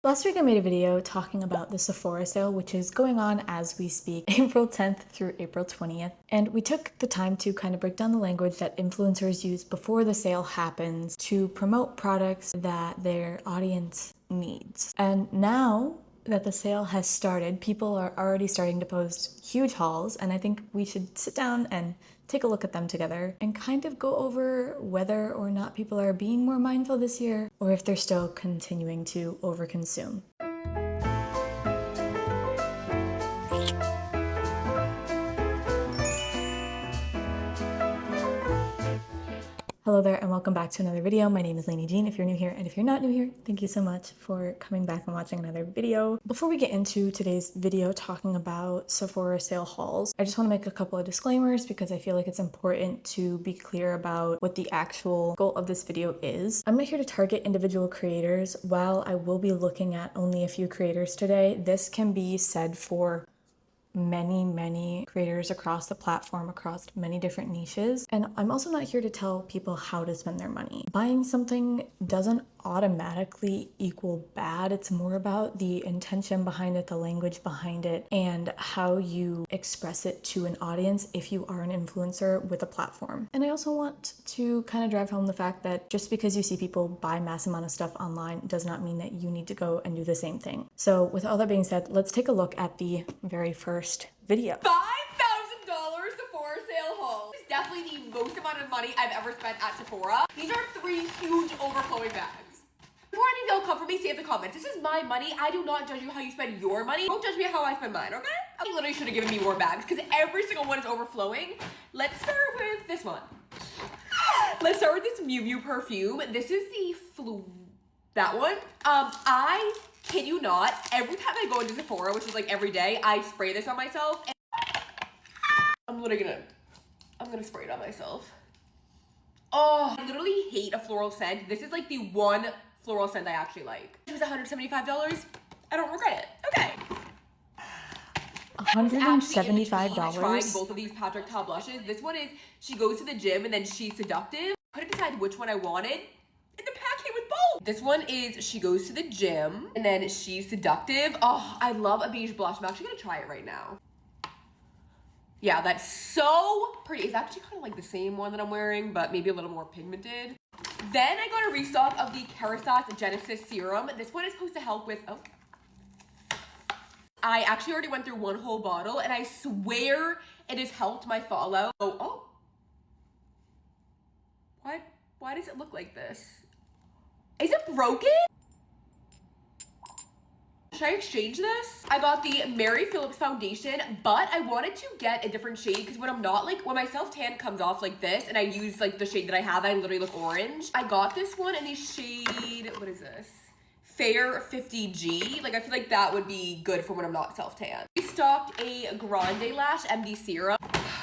Last week I made a video talking about the Sephora sale, which is going on as we speak, April 10th through April 20th. And we took the time to kind of break down the language that influencers use before the sale happens to promote products that their audience needs. And now that the sale has started, people are already starting to post huge hauls, and I think we should sit down and take a look at them together and kind of go over whether or not people are being more mindful this year or if they're still continuing to overconsume. Hello there and welcome back to another video. My name is Lainey Jean if you're new here, and if you're not new here, thank you so much for coming back and watching another video. Before we get into today's video talking about Sephora sale hauls, I just want to make a couple of disclaimers because I feel like it's important to be clear about what the actual goal of this video is. I'm not here to target individual creators. While I will be looking at only a few creators today, this can be said for many creators across the platform, across many different niches. And I'm also not here to tell people how to spend their money. Buying something doesn't automatically equal bad. It's more about the intention behind it, the language behind it, and how you express it to an audience if you are an influencer with a platform. And I also want to kind of drive home the fact that just because you see people buy mass amount of stuff online does not mean that you need to go and do the same thing. So with all that being said, let's take a look at the very first video. $5,000 Sephora sale haul. This is definitely the most amount of money I've ever spent at Sephora. These are 3 huge overflowing bags. Before any of y'all come for me, say in the comments, this is my money. I do not judge you how you spend your money. Don't judge me how I spend mine, okay? I literally should have given me more bags because every single one is overflowing. Let's start with this one. Let's start with this Miu Miu perfume. This is the that one. I kid you not, every time I go into Sephora, which is like every day, I spray this on myself. And I'm gonna spray it on myself. Oh, I literally hate a floral scent. This is like the one floral scent I actually like. It was $175. I don't regret it. Okay. $175? Trying both of these Patrick Ta blushes. This one is, she goes to the gym and then she's seductive. I couldn't decide which one I wanted. And the pack came with both. This one is, she goes to the gym and then she's seductive. Oh, I love a beige blush. I'm actually gonna try it right now. Yeah, that's so pretty. It's actually kind of like the same one that I'm wearing, but maybe a little more pigmented. Then I got a restock of the harass Genesis serum. This one is supposed to help with, oh. I actually already went through one whole bottle and I swear it has helped my fallout. Oh. Why does it look like this? Is it broken? Should I exchange this? I got the Mary Phillips foundation, but I wanted to get a different shade because when my self-tan comes off like this and I use like the shade that I have, I literally look orange. I got this one in the shade, what is this? Fair 50G. Like I feel like that would be good for when I'm not self-tan. We stocked a Grande Lash MD serum.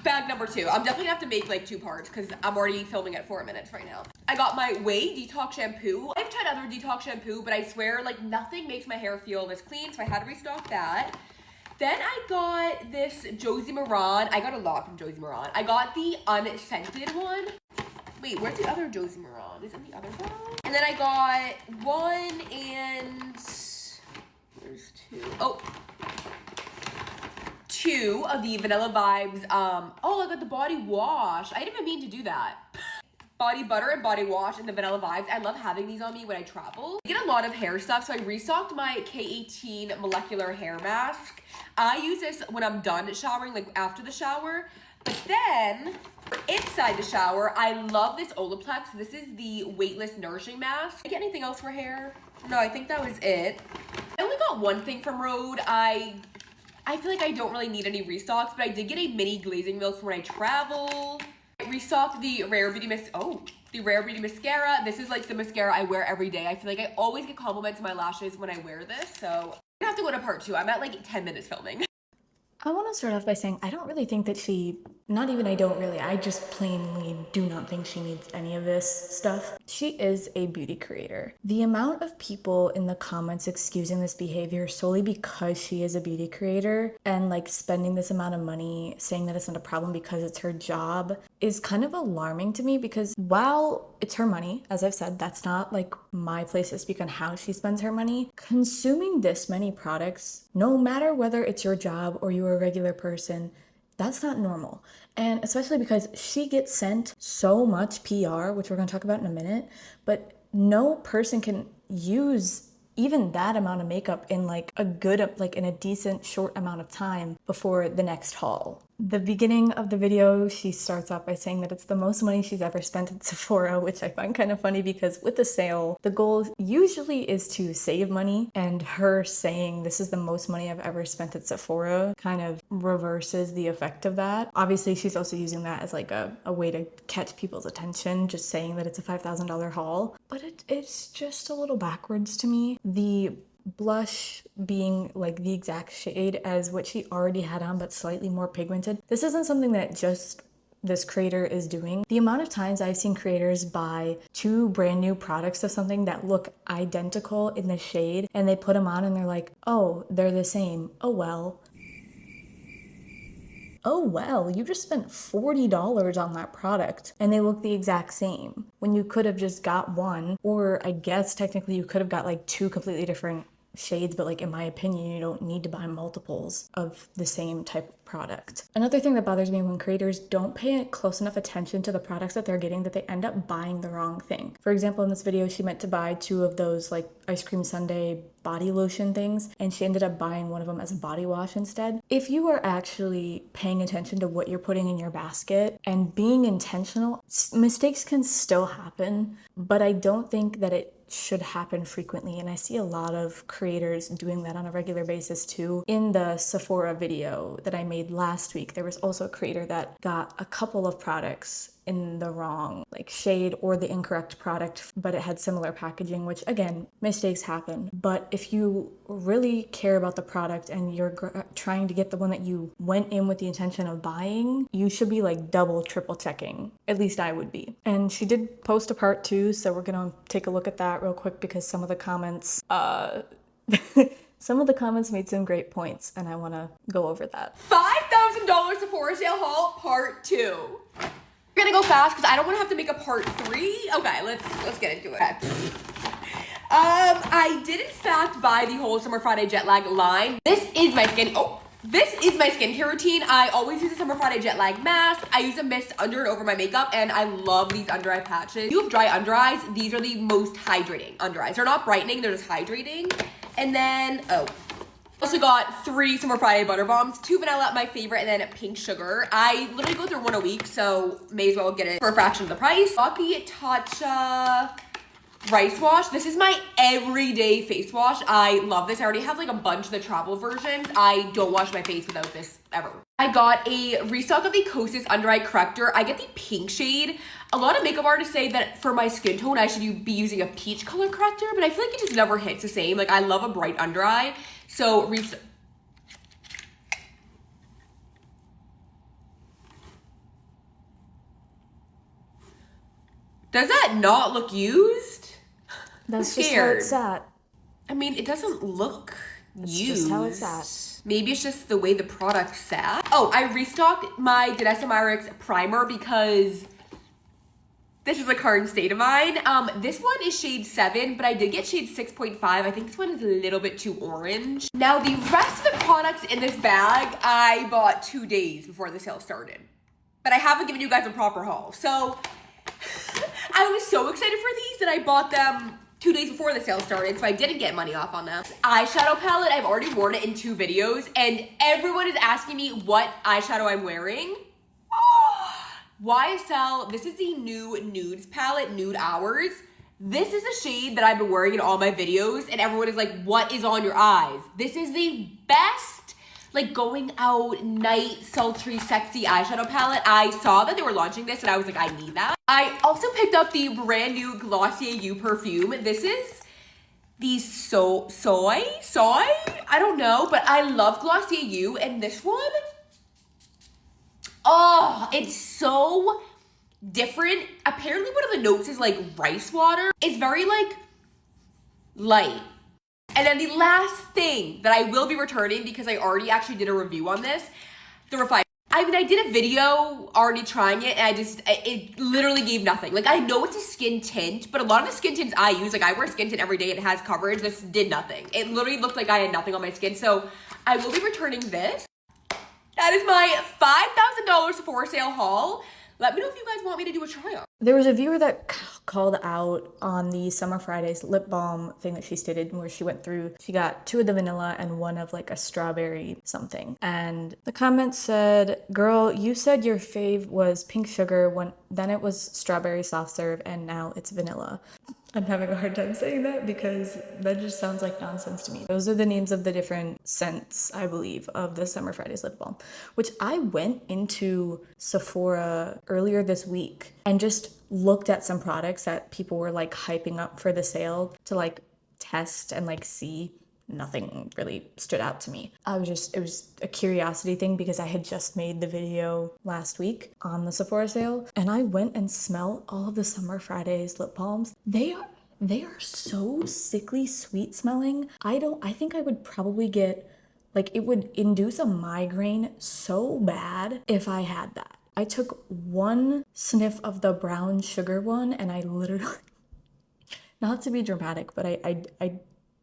Bag number 2. I'm definitely gonna have to make like 2 parts because I'm already filming at 4 minutes right now. I got my Way Detox shampoo. I've tried other detox shampoo, but I swear like nothing makes my hair feel this clean, so I had to restock that. Then I got this Josie Maran. I got a lot from Josie Maran. I got the unscented one. Wait, where's the other Josie Maran? Is it the other one? And then I got one and there's 2. Oh. 2 of the Vanilla Vibes. Oh, I got the body wash. I didn't even mean to do that. Body butter and body wash and the Vanilla Vibes. I love having these on me when I travel. I get a lot of hair stuff, so I restocked my K18 molecular hair mask. I use this when I'm done showering, like after the shower. But then, inside the shower, I love this Olaplex. This is the weightless nourishing mask. Did I get anything else for hair? No, I think that was it. I only got one thing from Rhode. I feel like I don't really need any restocks, but I did get a mini glazing milk for when I travel. I restocked the Rare Beauty mascara. This is like the mascara I wear every day. I feel like I always get compliments on my lashes when I wear this, so I'm gonna have to go to part 2. I'm at like 10 minutes filming. I want to start off by saying I don't really think that I just plainly do not think she needs any of this stuff. She is a beauty creator. The amount of people in the comments excusing this behavior solely because she is a beauty creator and like spending this amount of money saying that it's not a problem because it's her job is kind of alarming to me, because while it's her money. As I've said, that's not like my place to speak on how she spends her money. Consuming this many products, no matter whether it's your job or you're a regular person, that's not normal. And especially because she gets sent so much PR, which we're going to talk about in a minute, but no person can use even that amount of makeup in like a good, like in a decent short amount of time before the next haul. The beginning of the video, she starts off by saying that it's the most money she's ever spent at Sephora, which I find kind of funny because with the sale, the goal usually is to save money, and her saying this is the most money I've ever spent at Sephora kind of reverses the effect of that. Obviously, she's also using that as like a way to catch people's attention, just saying that it's a $5,000 haul, but it's just a little backwards to me. The blush being like the exact shade as what she already had on, but slightly more pigmented. This isn't something that just this creator is doing. The amount of times I've seen creators buy 2 brand new products of something that look identical in the shade, and they put them on and they're like, oh, they're the same. Oh well. Oh well, you just spent $40 on that product and they look the exact same when you could have just got one, or I guess technically you could have got like 2 completely different shades, but like in my opinion, you don't need to buy multiples of the same type of product. Another thing that bothers me when creators don't pay close enough attention to the products that they're getting, that they end up buying the wrong thing. For example, in this video, she meant to buy 2 of those like ice cream sundae body lotion things, and she ended up buying one of them as a body wash instead. If you are actually paying attention to what you're putting in your basket and being intentional, mistakes can still happen, but I don't think that it should happen frequently, and I see a lot of creators doing that on a regular basis too. In the Sephora video that I made last week, there was also a creator that got a couple of products in the wrong like shade or the incorrect product, but it had similar packaging, which again, mistakes happen. But if you really care about the product and you're trying to get the one that you went in with the intention of buying, you should be like double, triple checking. At least I would be. And she did post a part 2, so we're gonna take a look at that real quick because some of the comments some of the comments made some great points, and I want to go over that. $5,000 Sephora Sale haul part 2. We're gonna go fast because I don't want to have to make a part 3. Okay, let's get into it. Okay. I did in fact buy the whole Summer Friday Jet Lag line. This is my skincare routine. I always use a Summer Friday Jet Lag mask. I use a mist under and over my makeup, and I love these under eye patches. If you have dry under eyes, these are the most hydrating under eyes. They're not brightening, they're just hydrating. And then, also got 3 Summer Friday butter bombs, 2 vanilla, my favorite, and then pink sugar. I literally go through one a week, so may as well get it for a fraction of the price. Got the Tatcha rice wash. This is my everyday face wash. I love this. I already have like a bunch of the travel versions. I don't wash my face without this ever. I got a restock of the Kosas under eye corrector. I get the pink shade. A lot of makeup artists say that for my skin tone, I should be using a peach color corrector, but I feel like it just never hits the same. Like I love a bright under eye. So does that not look used? That's just how it's at. I mean, it doesn't look used. Just how it's at. Maybe it's just the way the product sat. Oh, I restocked my Danessa Myricks primer because this is a current state of mine. This one is shade 7, but I did get shade 6.5. I think this one is a little bit too orange. Now, the rest of the products in this bag, I bought 2 days before the sale started. But I haven't given you guys a proper haul. So, I was so excited for these that I bought them 2 days before the sale started, so I didn't get money off on them. Eyeshadow palette, I've already worn it in 2 videos, and everyone is asking me what eyeshadow I'm wearing. YSL, this is the new Nudes palette, Nude Hours. This is a shade that I've been wearing in all my videos, and everyone is like, what is on your eyes? This is the best, like, going out, night, sultry, sexy eyeshadow palette. I saw that they were launching this, and I was like, I need that. I also picked up the brand new Glossier You perfume. This is the soy? I don't know, but I love Glossier You, and this one, oh, it's so different. Apparently one of the notes is like rice water. It's very like light. And then the last thing that I will be returning, because I already actually did a review on this, the refined. I mean, I did a video already trying it, and it literally gave nothing. Like, I know it's a skin tint, but a lot of the skin tints I use, like, I wear skin tint every day and it has coverage. This did nothing. It literally looked like I had nothing on my skin. So I will be returning this. That is my $5,000 Sephora Sale haul. Let me know if you guys want me to do a try on. There was a viewer that called out on the Summer Fridays lip balm thing that she stated, where she went through, she got 2 of the vanilla and 1 of like a strawberry something. And the comment said, girl, you said your fave was pink sugar, then it was strawberry soft serve, and now it's vanilla. I'm having a hard time saying that because that just sounds like nonsense to me. Those are the names of the different scents, I believe, of the Summer Fridays lip balm, which I went into Sephora earlier this week and just looked at some products that people were like hyping up for the sale to like test and like see. Nothing really stood out to me. It was a curiosity thing because I had just made the video last week on the Sephora sale, and I went and smelled all of the Summer Fridays lip balms. They are so sickly sweet smelling. I think I would probably get, like, it would induce a migraine so bad if I had that. I took 1 sniff of the brown sugar one and I literally, not to be dramatic, but I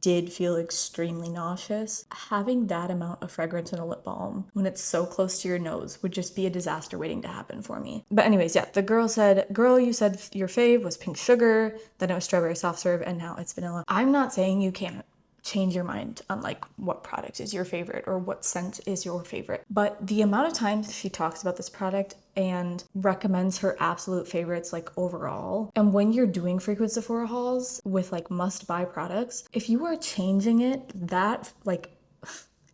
did feel extremely nauseous. Having that amount of fragrance in a lip balm when it's so close to your nose would just be a disaster waiting to happen for me. But anyways, yeah, the girl said, girl, you said your fave was pink sugar, then it was strawberry soft serve, and now it's vanilla. I'm not saying you can't change your mind on like what product is your favorite or what scent is your favorite, but the amount of times she talks about this product and recommends her absolute favorites like overall, and when you're doing frequent Sephora hauls with like must buy products, if you are changing it that like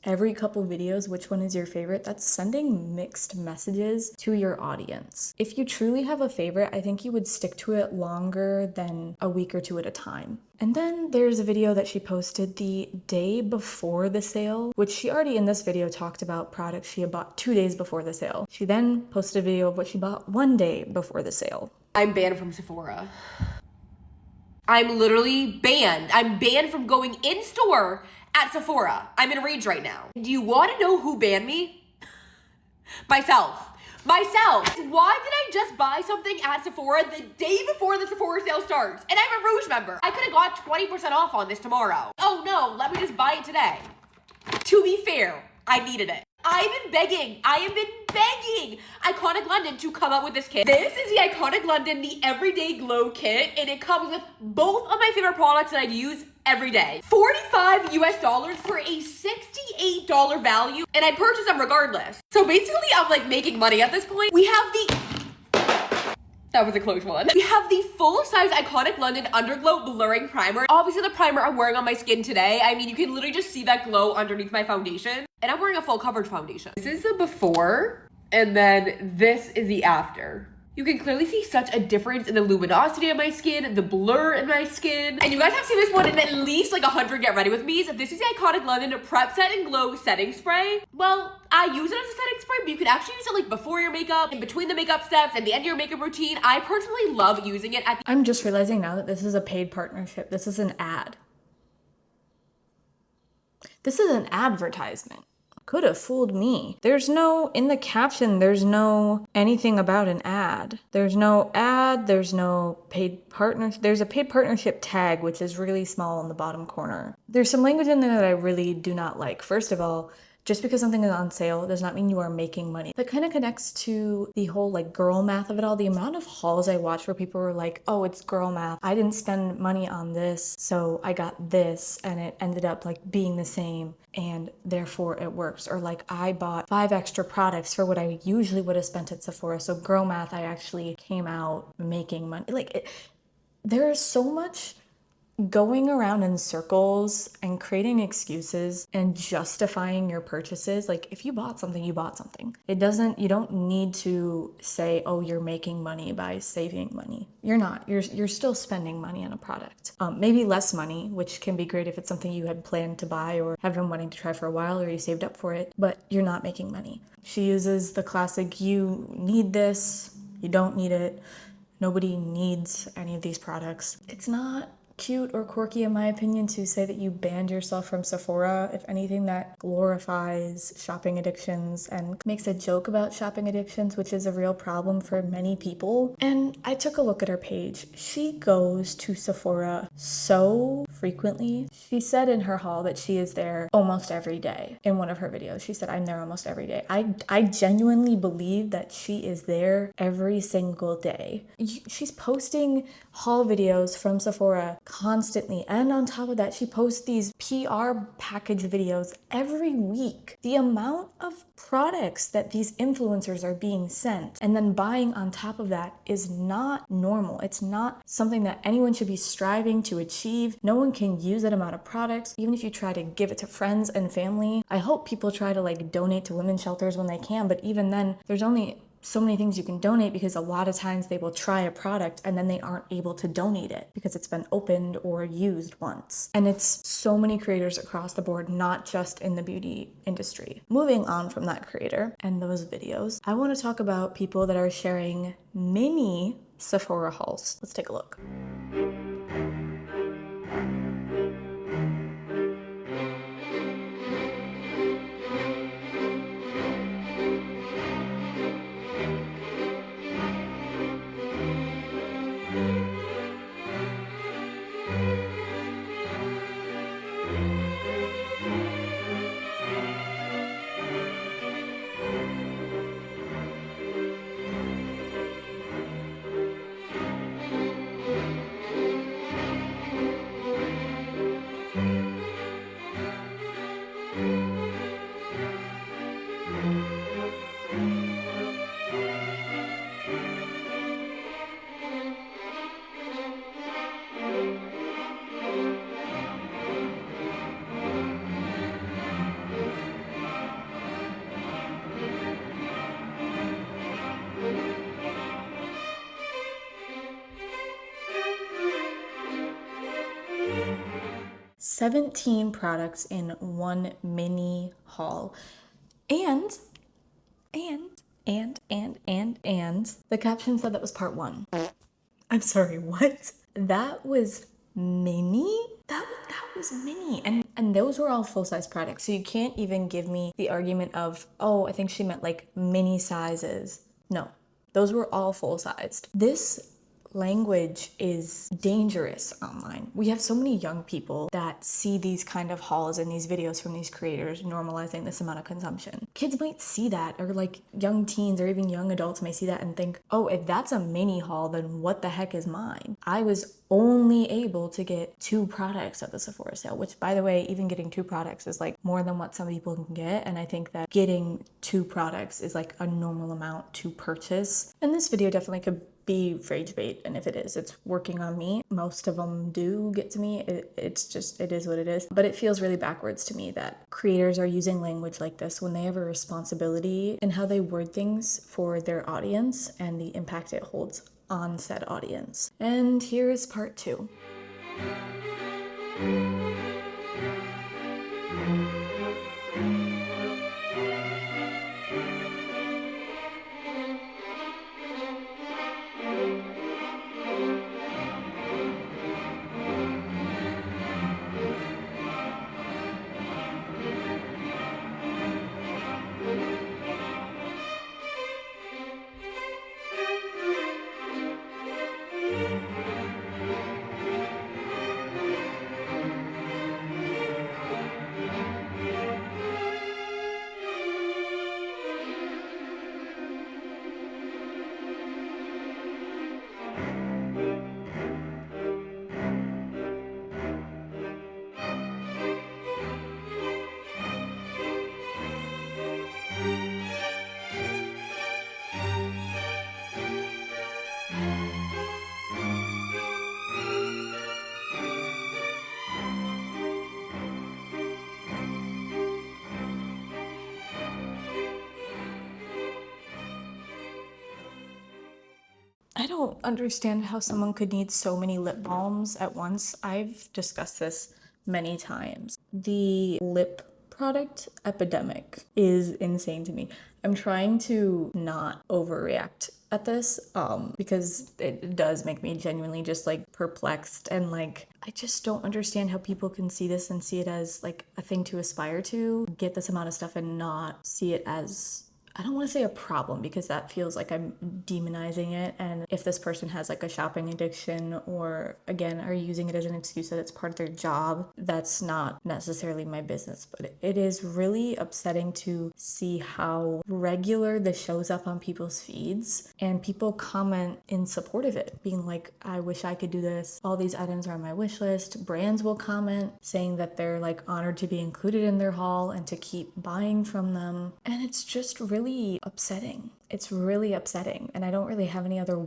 every couple videos, which one is your favorite, that's sending mixed messages to your audience. If you truly have a favorite, I think you would stick to it longer than a week or 2 at a time. And then there's a video that she posted the day before the sale, which she already in this video talked about products she had bought 2 days before the sale. She then posted a video of what she bought 1 day before the sale. I'm banned from Sephora. I'm literally banned. I'm banned from going in store at Sephora. I'm in a rage right now. Do you want to know who banned me? Myself. Why did I just buy something at Sephora the day before the Sephora sale starts? And I'm a Rouge member. I could have got 20% off on this tomorrow. Oh no, let me just buy it today. To be fair, I needed it. I have been begging Iconic London to come up with this kit. This is the Iconic London, the Everyday Glow Kit, and it comes with both of my favorite products that I use every day. $45 US for a $68 value, and I purchase them regardless. So basically, I'm like making money at this point. We have that was a close one. We have the full-size Iconic London Underglow Blurring Primer. Obviously, the primer I'm wearing on my skin today. I mean, you can literally just see that glow underneath my foundation. And I'm wearing a full coverage foundation. This is the before, and then this is the after. You can clearly see such a difference in the luminosity of my skin, the blur in my skin. And you guys have seen this one in at least like 100 Get Ready With Me's. This is the Iconic London Prep Set and Glow Setting Spray. Well, I use it as a setting spray, but you can actually use it like before your makeup, in between the makeup steps, and the end of your makeup routine. I personally love using it at the— I'm just realizing now that this is a paid partnership. This is an ad. This is an advertisement. Could have fooled me. There's no, in the caption, there's no anything about an ad. There's no ad, there's no paid partner. There's a paid partnership tag, which is really small in the bottom corner. There's some language in there that I really do not like. First of all, just because something is on sale does not mean you are making money. That kind of connects to the whole like girl math of it all. The amount of hauls I watch where people were like, oh, it's girl math. I didn't spend money on this, so I got this and it ended up like being the same and therefore it works. Or like I bought 5 extra products for what I usually would have spent at Sephora. So girl math, I actually came out making money. There is so much going around in circles and creating excuses and justifying your purchases. Like if you bought something, you bought something. You don't need to say, oh, you're making money by saving money. You're not. You're still spending money on a product. Maybe less money, which can be great if it's something you had planned to buy or have been wanting to try for a while or you saved up for it, but you're not making money. She uses the classic, you need this, you don't need it. Nobody needs any of these products. It's not cute or quirky in my opinion to say that you banned yourself from Sephora. If anything, that glorifies shopping addictions and makes a joke about shopping addictions, which is a real problem for many people. And I took a look at her page. She goes to Sephora so frequently. She said in her haul that she is there almost every day. In one of her videos, she said, I'm there almost every day. I genuinely believe that she is there every single day. She's posting haul videos from Sephora constantly. And on top of that, she posts these PR package videos every week. The amount of products that these influencers are being sent and then buying on top of that is not normal. It's not something that anyone should be striving to achieve. No one can use that amount of products. Even if you try to give it to friends and family, I hope people try to like donate to women's shelters when they can, but even then there's only so many things you can donate because a lot of times they will try a product and then they aren't able to donate it because it's been opened or used once. And it's so many creators across the board, not just in the beauty industry. Moving on from that creator and those videos, I want to talk about people that are sharing mini Sephora hauls. Let's take a look. $17 products in one mini haul. And the caption said that was part one. I'm sorry, what? That was mini? That was mini. And those were all full-size products. So you can't even give me the argument of, oh, I think she meant like mini sizes. No, those were all full-sized. This language is dangerous online. We have so many young people that see these kind of hauls and these videos from these creators normalizing this amount of consumption. Kids might see that, or like young teens or even young adults may see that and think, oh, if that's a mini haul, then what the heck is mine? I was only able to get 2 products at the Sephora sale, which by the way, even getting 2 products is like more than what some people can get. And I think that getting 2 products is like a normal amount to purchase. And this video definitely could be rage bait, and if it is, it's working on me. Most of them do get to me. It is what it is, but it feels really backwards to me that creators are using language like this when they have a responsibility in how they word things for their audience and the impact it holds on said audience. And here is part 2. I don't understand how someone could need so many lip balms at once. I've discussed this many times. The lip product epidemic is insane to me. I'm trying to not overreact at this, because it does make me genuinely just like perplexed, and like I just don't understand how people can see this and see it as like a thing to aspire to, get this amount of stuff and not see it as, I don't want to say a problem because that feels like I'm demonizing it. And if this person has like a shopping addiction or again are using it as an excuse that it's part of their job, that's not necessarily my business. But it is really upsetting to see how regular this shows up on people's feeds and people comment in support of it, being like, I wish I could do this. All these items are on my wish list. Brands will comment saying that they're like honored to be included in their haul and to keep buying from them. And it's just really upsetting. It's really upsetting. And I don't really have any other,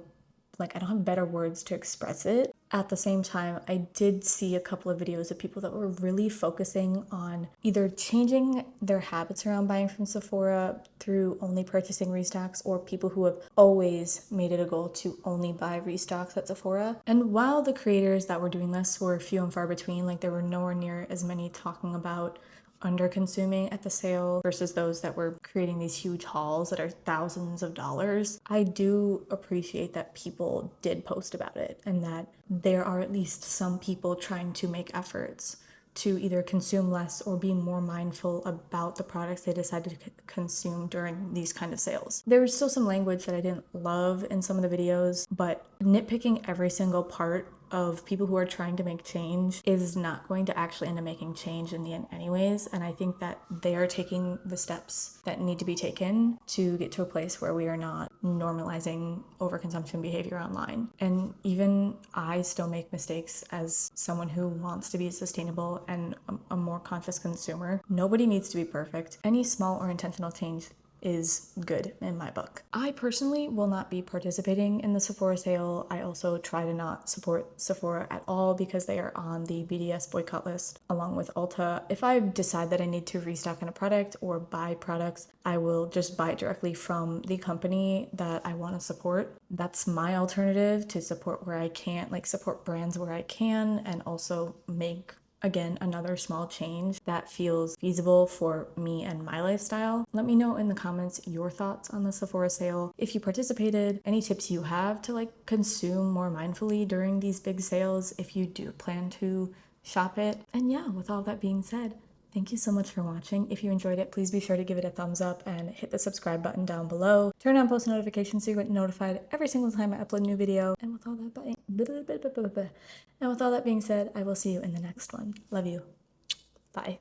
like, I don't have better words to express it. At the same time, I did see a couple of videos of people that were really focusing on either changing their habits around buying from Sephora through only purchasing restocks, or people who have always made it a goal to only buy restocks at Sephora. And while the creators that were doing this were few and far between, like there were nowhere near as many talking about under consuming at the sale versus those that were creating these huge hauls that are thousands of dollars, I do appreciate that people did post about it and that there are at least some people trying to make efforts to either consume less or be more mindful about the products they decided to consume during these kind of sales. There was still some language that I didn't love in some of the videos, but nitpicking every single part of people who are trying to make change is not going to actually end up making change in the end anyways. And I think that they are taking the steps that need to be taken to get to a place where we are not normalizing overconsumption behavior online. And even I still make mistakes as someone who wants to be sustainable and a more conscious consumer. Nobody needs to be perfect. Any small or intentional change is good in my book. I personally will not be participating in the Sephora sale. I also try to not support Sephora at all because they are on the BDS boycott list along with Ulta. If I decide that I need to restock on a product or buy products, I will just buy it directly from the company that I want to support. That's my alternative to support where I can't, like support brands where I can, and also make again, another small change that feels feasible for me and my lifestyle. Let me know in the comments your thoughts on the Sephora sale. If you participated, any tips you have to like consume more mindfully during these big sales if you do plan to shop it. And yeah, with all that being said, thank you so much for watching. If you enjoyed it, please be sure to give it a thumbs up and hit the subscribe button down below. Turn on post notifications so you get notified every single time I upload a new video. And with all that being said, I will see you in the next one. Love you. Bye.